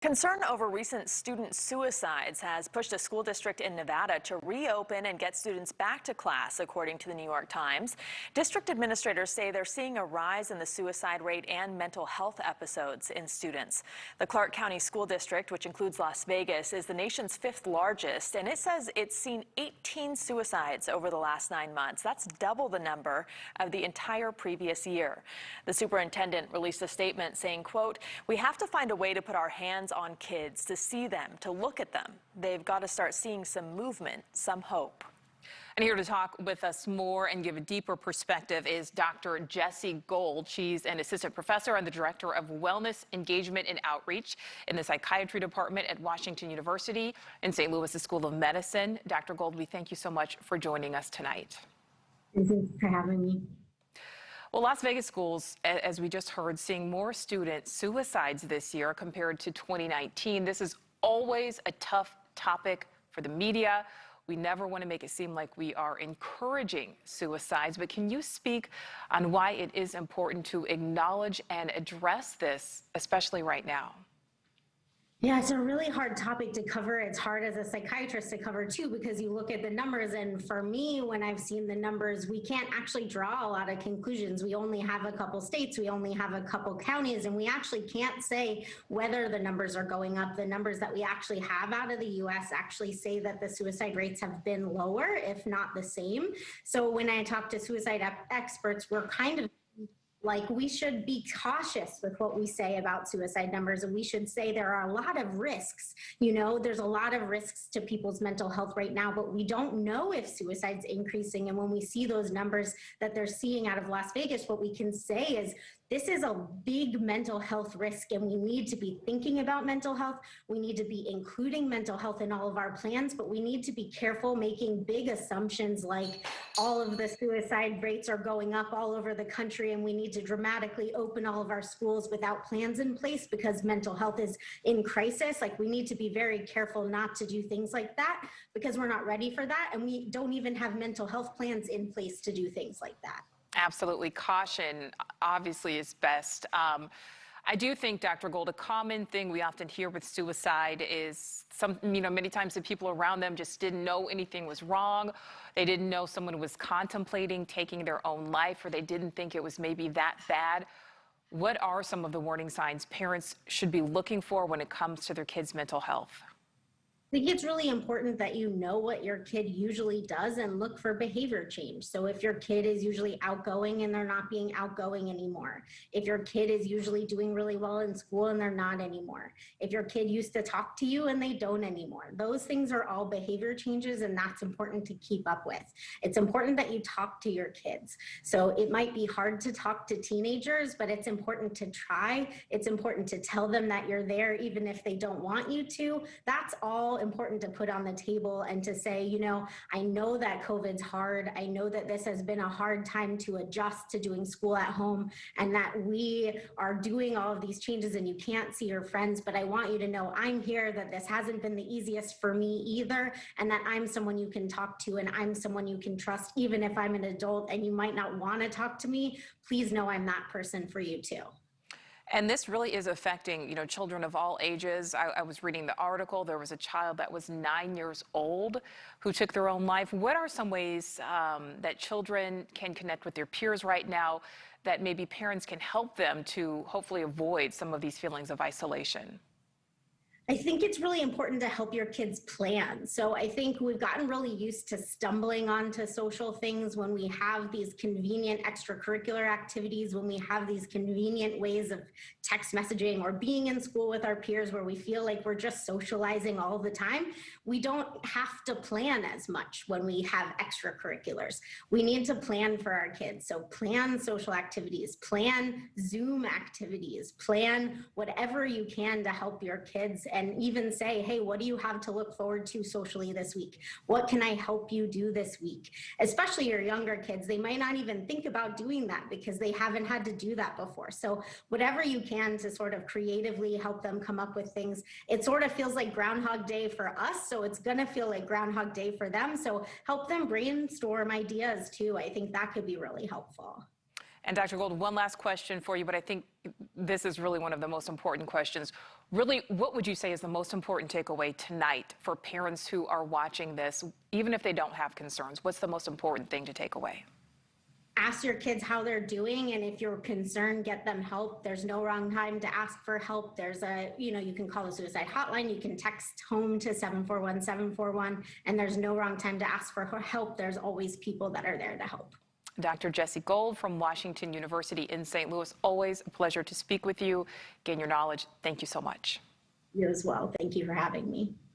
Concern over recent student suicides has pushed a school district in Nevada to reopen and get students back to class, according to the New York Times. District administrators say they're seeing a rise in the suicide rate and mental health episodes in students. The Clark County School District, which includes Las Vegas, is the nation's 5th largest, and it says it's seen 18 suicides over the last 9 months. That's double the number of the entire previous year. The superintendent released a statement saying, quote, "We have to find a way to put our hands on kids, to see them, to look at them. They've got to start seeing some movement, some hope." And here to talk with us more and give a deeper perspective is Dr. Jessi Gold. She's an assistant professor and the director of wellness, engagement, and outreach in the psychiatry department at Washington University in St. Louis School of Medicine. Dr. Gold, we thank you so much for joining us tonight. Thank you for having me. Well, Las Vegas schools, as we just heard, seeing more student suicides this year compared to 2019. This is always a tough topic for the media. We never want to make it seem like we are encouraging suicides, but can you speak on why it is important to acknowledge and address this, especially right now? Yeah, it's a really hard topic to cover. It's hard as a psychiatrist to cover too, because you look at the numbers, and for me, when I've seen the numbers, we can't actually draw a lot of conclusions. We only have a couple states, we only have a couple counties, and we actually can't say whether the numbers are going up. The numbers that we actually have out of the US actually say that the suicide rates have been lower, if not the same. So when I talk to suicide experts, we're kind of like, we should be cautious with what we say about suicide numbers, and we should say there are a lot of risks. You know, there's a lot of risks to people's mental health right now, but we don't know if suicide's increasing. And when we see those numbers that they're seeing out of Las Vegas, what we can say is this is a big mental health risk, and we need to be thinking about mental health. We need to be including mental health in all of our plans, but we need to be careful making big assumptions like all of the suicide rates are going up all over the country, and we need to dramatically open all of our schools without plans in place because mental health is in crisis. Like, we need to be very careful not to do things like that because we're not ready for that, and we don't even have mental health plans in place to do things like that. Absolutely. Caution, obviously, is best. I do think, Dr. Gold, a common thing we often hear with suicide is many times the people around them just didn't know anything was wrong. They didn't know someone was contemplating taking their own life, or they didn't think it was maybe that bad. What are some of the warning signs parents should be looking for when it comes to their kids' mental health? I think it's really important that you know what your kid usually does and look for behavior change. So if your kid is usually outgoing and they're not being outgoing anymore, if your kid is usually doing really well in school and they're not anymore, if your kid used to talk to you and they don't anymore, those things are all behavior changes, and that's important to keep up with. It's important that you talk to your kids. So it might be hard to talk to teenagers, but it's important to try. It's important to tell them that you're there even if they don't want you to. That's all important to put on the table, and to say, you know, I know that COVID's hard. I know that this has been a hard time to adjust to doing school at home, and that we are doing all of these changes and you can't see your friends, but I want you to know I'm here, that this hasn't been the easiest for me either, and that I'm someone you can talk to, and I'm someone you can trust. Even if I'm an adult and you might not want to talk to me, please know I'm that person for you too. And this really is affecting, children of all ages. I was reading the article. There was a child that was 9 years old who took their own life. What are some ways that children can connect with their peers right now that maybe parents can help them to hopefully avoid some of these feelings of isolation? I think it's really important to help your kids plan. So I think we've gotten really used to stumbling onto social things when we have these convenient extracurricular activities, when we have these convenient ways of text messaging or being in school with our peers where we feel like we're just socializing all the time. We don't have to plan as much when we have extracurriculars. We need to plan for our kids. So plan social activities, plan Zoom activities, plan whatever you can to help your kids, and even say, hey, what do you have to look forward to socially this week? What can I help you do this week? Especially your younger kids, they might not even think about doing that because they haven't had to do that before. So whatever you can to sort of creatively help them come up with things. It sort of feels like Groundhog Day for us, so it's gonna feel like Groundhog Day for them. So help them brainstorm ideas too. I think that could be really helpful. And Dr. Gold, one last question for you, but I think this is really one of the most important questions. Really, what would you say is the most important takeaway tonight for parents who are watching this, even if they don't have concerns? What's the most important thing to take away? Ask your kids how they're doing, and if you're concerned, get them help. There's no wrong time to ask for help. There's you can call the suicide hotline, you can text home to 741-741, and there's no wrong time to ask for help. There's always people that are there to help. Dr. Jessi Gold from Washington University in St. Louis, always a pleasure to speak with you, gain your knowledge. Thank you so much. You as well. Thank you for having me.